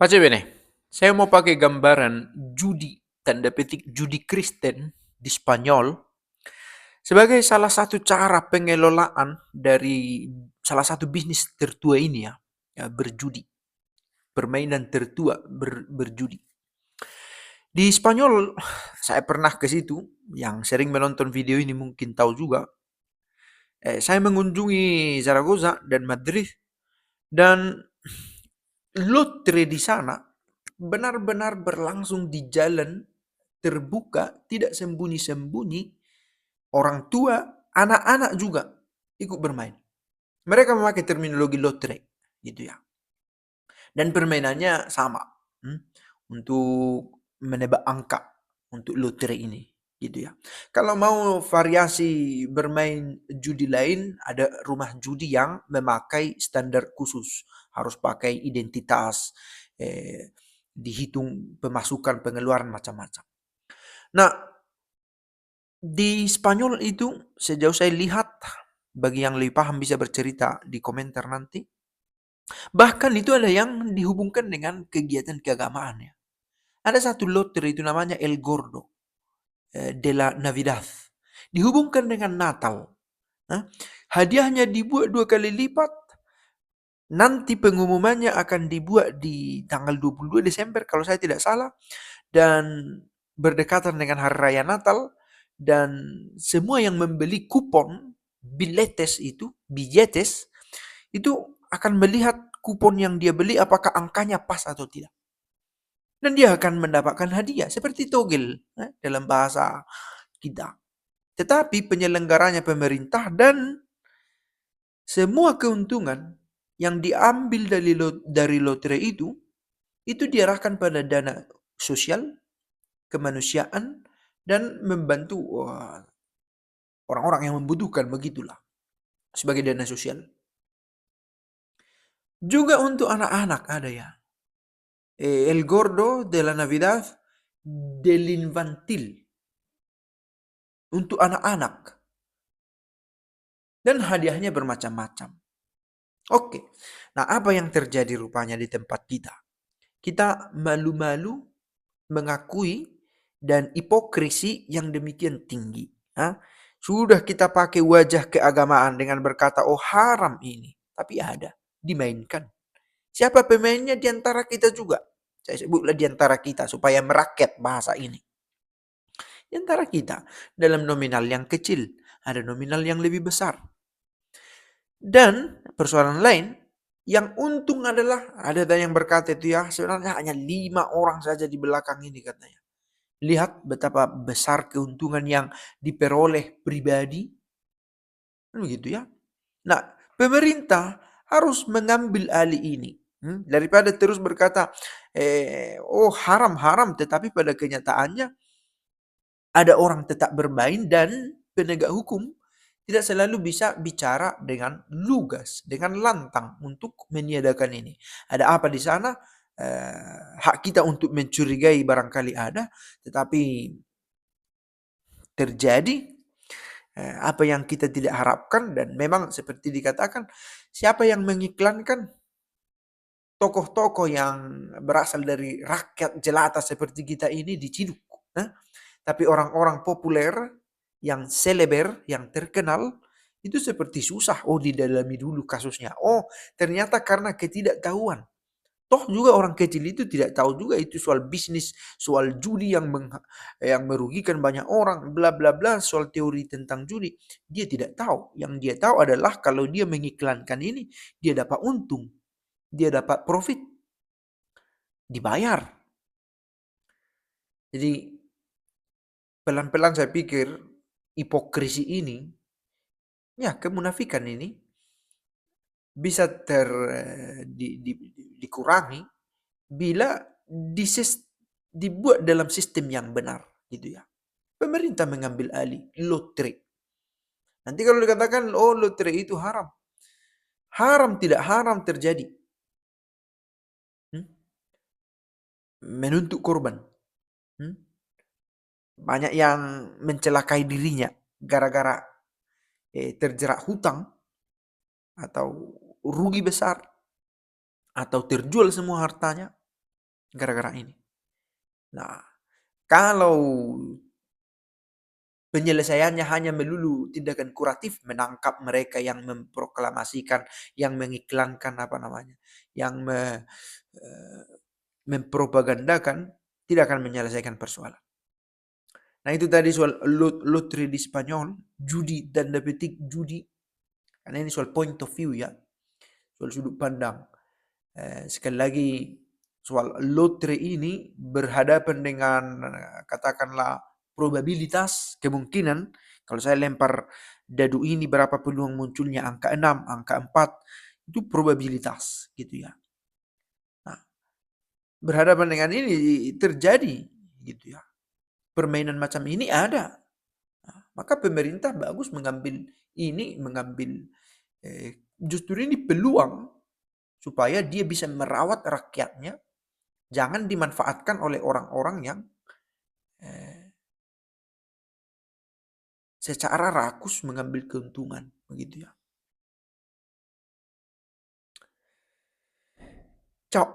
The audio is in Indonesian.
Pace bene, saya mau pakai gambaran judi, tanda petik judi Kristen di Spanyol, sebagai salah satu cara pengelolaan dari salah satu bisnis tertua ini ya berjudi, permainan tertua berjudi. Di Spanyol, saya pernah ke situ, yang sering menonton video ini mungkin tahu juga. Saya mengunjungi Zaragoza dan Madrid, dan lotre di sana benar-benar berlangsung di jalan terbuka, tidak sembunyi-sembunyi. Orang tua, anak-anak juga ikut bermain. Mereka memakai terminologi lotre, gitu ya. Dan permainannya sama, untuk menebak angka untuk lotre ini, gitu ya. Kalau mau variasi bermain judi lain, ada rumah judi yang memakai standar khusus, harus pakai identitas, dihitung pemasukan pengeluaran macam-macam. Nah, di Spanyol itu sejauh saya lihat, bagi yang lebih paham bisa bercerita di komentar nanti. Bahkan itu ada yang dihubungkan dengan kegiatan keagamaan ya. Ada satu lotre itu namanya El Gordo de la Navidad. Dihubungkan dengan Natal. Hadiahnya dibuat 2 kali lipat. Nanti pengumumannya akan dibuat di tanggal 22 Desember kalau saya tidak salah. Dan berdekatan dengan Hari Raya Natal. Dan semua yang membeli kupon, billetes, itu akan melihat kupon yang dia beli apakah angkanya pas atau tidak. Dan dia akan mendapatkan hadiah seperti togel dalam bahasa kita. Tetapi penyelenggaranya pemerintah, dan semua keuntungan yang diambil dari lotre itu diarahkan pada dana sosial, kemanusiaan, dan membantu orang-orang yang membutuhkan, begitulah, sebagai dana sosial. Juga untuk anak-anak ada ya. El Gordo de la Navidad del Infantil. Untuk anak-anak. Dan hadiahnya bermacam-macam. Oke. Nah, apa yang terjadi rupanya di tempat kita? Kita malu-malu mengakui dan hipokrisi yang demikian tinggi. Sudah kita pakai wajah keagamaan dengan berkata, oh haram ini. Tapi ada, dimainkan. Siapa pemainnya di antara kita juga? Saya sebutlah di antara kita supaya merakyat bahasa ini. Di antara kita, dalam nominal yang kecil, ada nominal yang lebih besar. Dan persoalan lain, yang untung adalah, ada yang berkata itu ya, sebenarnya hanya 5 orang saja di belakang ini katanya. Lihat betapa besar keuntungan yang diperoleh pribadi. Begitu ya. Nah, pemerintah harus mengambil alih ini. Daripada terus berkata, oh haram-haram, tetapi pada kenyataannya ada orang tetap bermain, dan penegak hukum tidak selalu bisa bicara dengan lugas, dengan lantang untuk meniadakan ini. Ada apa di sana? Hak kita untuk mencurigai barangkali ada, tetapi terjadi apa yang kita tidak harapkan. Dan memang seperti dikatakan, siapa yang mengiklankan tokoh-tokoh yang berasal dari rakyat jelata seperti kita ini diciduk. Tapi orang-orang populer yang seleber, yang terkenal, itu seperti susah. Oh, didalami dulu kasusnya. Oh, ternyata karena ketidaktahuan. Toh juga orang kecil itu tidak tahu juga itu soal bisnis, soal judi yang merugikan banyak orang, bla bla bla, soal teori tentang judi. Dia tidak tahu. Yang dia tahu adalah kalau dia mengiklankan ini, dia dapat untung, dia dapat profit, dibayar. Jadi pelan-pelan saya pikir hipokrisi ini, ya kemunafikan ini bisa dikurangi bila dibuat dalam sistem yang benar, gitu ya. Pemerintah mengambil alih lotre. Nanti kalau dikatakan oh lotre itu haram, haram tidak haram terjadi. Menuntut korban. Banyak yang mencelakai dirinya gara-gara terjerat hutang, atau rugi besar, atau terjual semua hartanya. gara-gara ini. Nah, kalau penyelesaiannya hanya melulu tindakan kuratif, menangkap mereka yang memproklamasikan, yang mengiklankan apa namanya, yang mempropagandakan, tidak akan menyelesaikan persoalan. Nah itu tadi soal lotre di Spanyol, judi, tanda petik judi. Karena ini soal point of view ya, soal sudut pandang. Sekali lagi soal lotre ini berhadapan dengan katakanlah probabilitas, kemungkinan kalau saya lempar dadu ini berapa peluang munculnya angka 6, angka 4, itu probabilitas gitu ya. Nah, berhadapan dengan ini terjadi gitu ya. Permainan macam ini ada. Nah, maka pemerintah bagus mengambil justru ini peluang supaya dia bisa merawat rakyatnya, jangan dimanfaatkan oleh orang-orang yang secara rakus mengambil keuntungan, begitu ya. Cok.